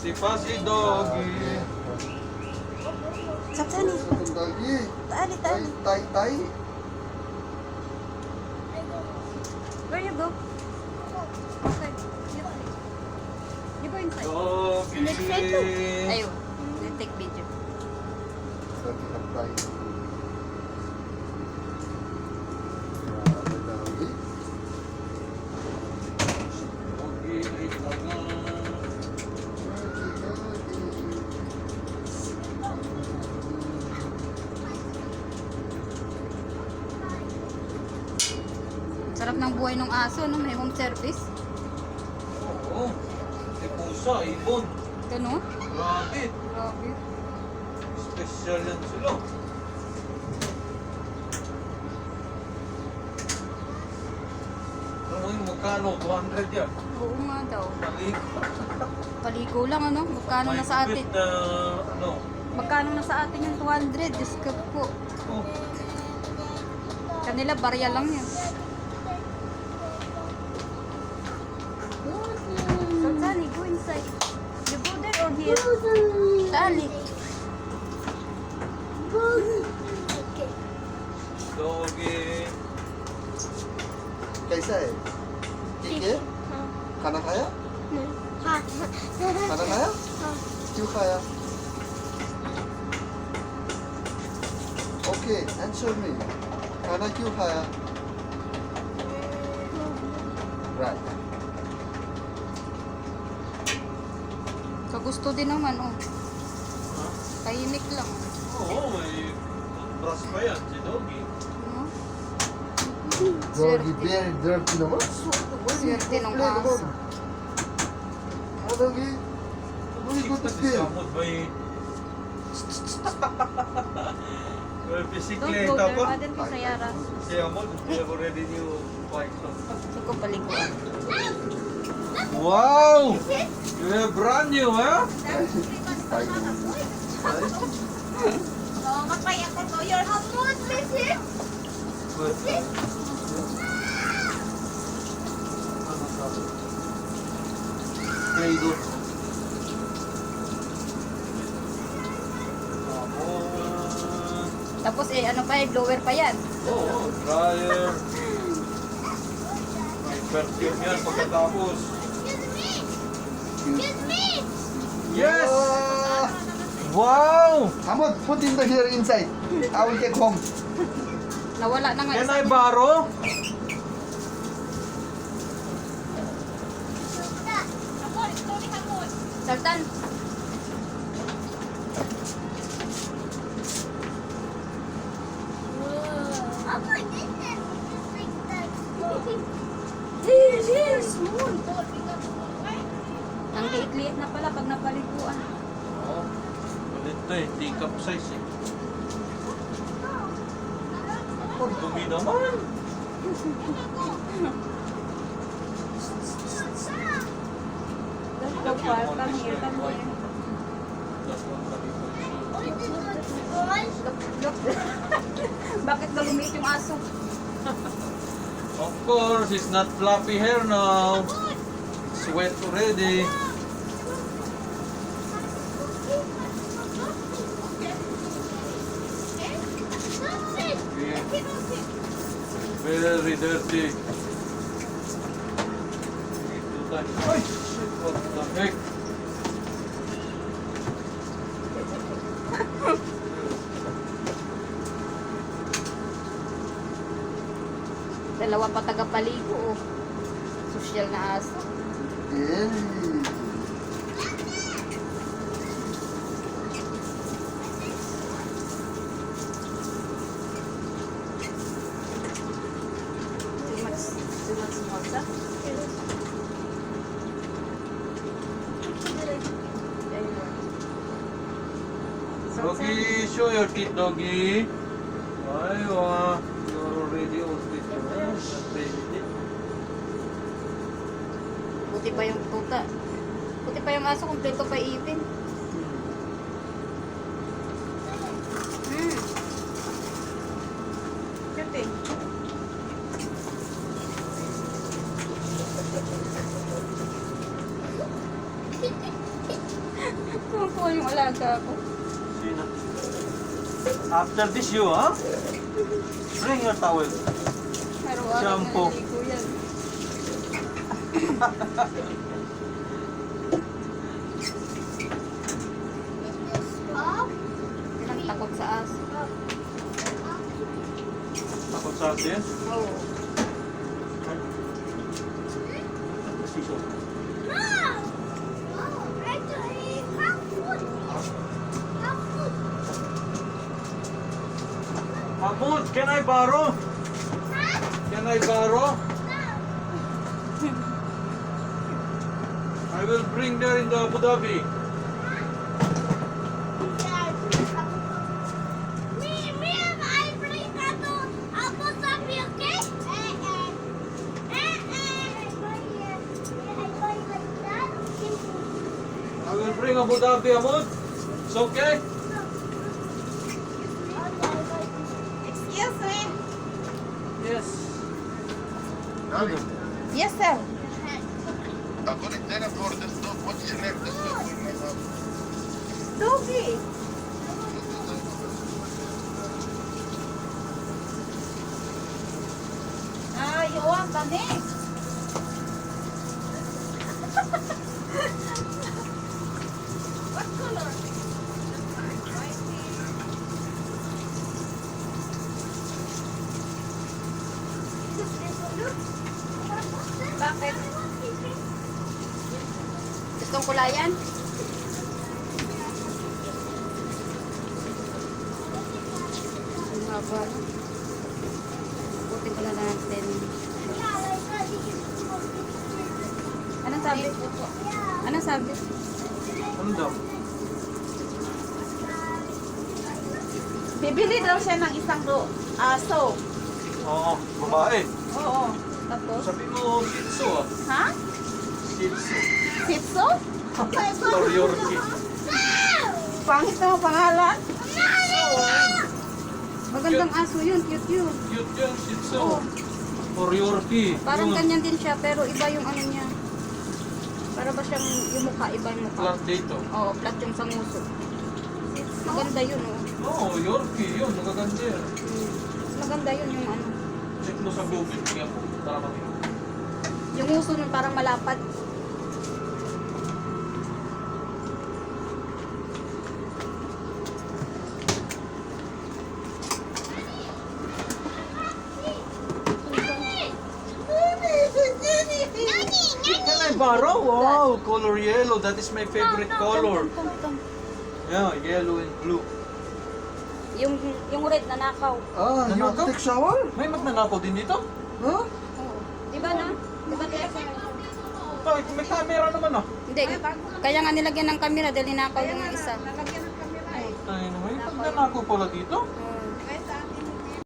Pasi pasi doggy. Saksani. Doggy. Tali, tali. Tai. Where you go? Okay. You go inside. Doggy. Ayun. You take video. Doggy have tai. Grabe, doggy. Doggy, doggy. Sarap ng buhay ng aso, no? May home service. Oo. Eh, pusa, ibon. Ito, no? Rabbit. Grabe. Special yan sila. Ano yun, magkano? 200 yan. Oo nga daw. Malik. Paligo lang, ano? Magkano na sa atin? Na, ano? Magkano na sa atin yung 200? Diyos ko po. Oh. Kanila, barya lang yun. So, Tali, go inside. You go there or here? Tali. Doggy. कैसा है? ठीक है? खाना खाया? खाना खाया? क्यों खाया? Okay, answer me. खाना क्यों खाया? Right. Kagusto din naman, oh. Ha? Tahimik lang. Oo, may brush pa yan si Doggy. No? Doggy very dirty naman. Swerte ng Complain aso. naman. Ah, Doggy? Very good to Si feel. Samot ba yung... Well, Don't bisikleta go there, pa. Aden ko sa Yara. Si Amod, they have already new bike. Gusto ko paliguan. Wow! You have brand new, huh? Play-Doh. Tapos ano pa blower pa yan. Oo, dryer. May perfume yan pagkatapos. Yes! Ah! Wow! Hamod, put in the here inside. I will take home. Nawala na nga Can isa I niya. borrow? Sultan. Ang liit-liit na pala pag napaliguan. Oo. Ito eh, teacup size eh. Ang dumi naman. Don't go far. Come here, come here. Look. Bakit na lumiit yung aso? Of course, it's not fluffy hair now. Sweat already. Very dirty. Ay, shit, what the heck? Dalawa pa tagapaligo, oh. Social na aso. Very. Too much salsa? Doggy, show your teeth, doggy. Aywa, you're already all teeth. Buti pa yung tuta. Buti pa yung aso, kompleto pa ipin. Cute eh. Tuwa yung alaga ko. Sino? After this, you, huh? Bring your towel. Araw-araw Shampoo. naliligo yan. Ilang takot sa aso. Takot sa atin. Oo. Sisyo. Mahmoud, can I borrow? Can I borrow? I will bring there in the Abu Dhabi. I will bring Abu Dhabi, Mahmoud. It's okay? Excuse me. Yes. Daddy, Yes, sir. according to for this dog, what's your name? This dog we may have. Doggy. Ah, you want the name? What color? Bakit? Gustong kulayan? Ang haba. Buti ko na natin. Anong sabi? Anong sabi? Ano daw? Bibili daw siya ng isang aso. Oo, babae. Oo. Tapos? Sabi mo, Shih Tzu, ah. Ha? Shih Tzu. Sitso? Or Yorkie. Pangit na ang pangalan. Magandang aso yun. Cute yun. Cute yun, Shih Tzu. Oo. Or Yorkie. Parang Yun. ganyan din siya pero iba yung ano niya. Para ba siyang yung mukha, iba yung mukha. Flat dito. Oo, flat yung sa nguso. Maganda yun, oh. Oo, Yorkie. Yun, magaganda yan. Mas maganda yun yung ano. Check mo sa Google. Tingnan mo. Para makita. Yung nguso nun parang malapad. Can I borrow? Wow, color yellow. That is my favorite color. Yeah, yellow and blue. Yung red na nakaw. Ah, you want to take shower? May magnanakaw din dito? Huh? Oo. Diba na? Diba kaya Bakit? May camera naman ah. Hindi. Kaya nga nilagyan ng camera dahil ninakaw yung isa. Ay, may magnanakaw pala dito? Oo.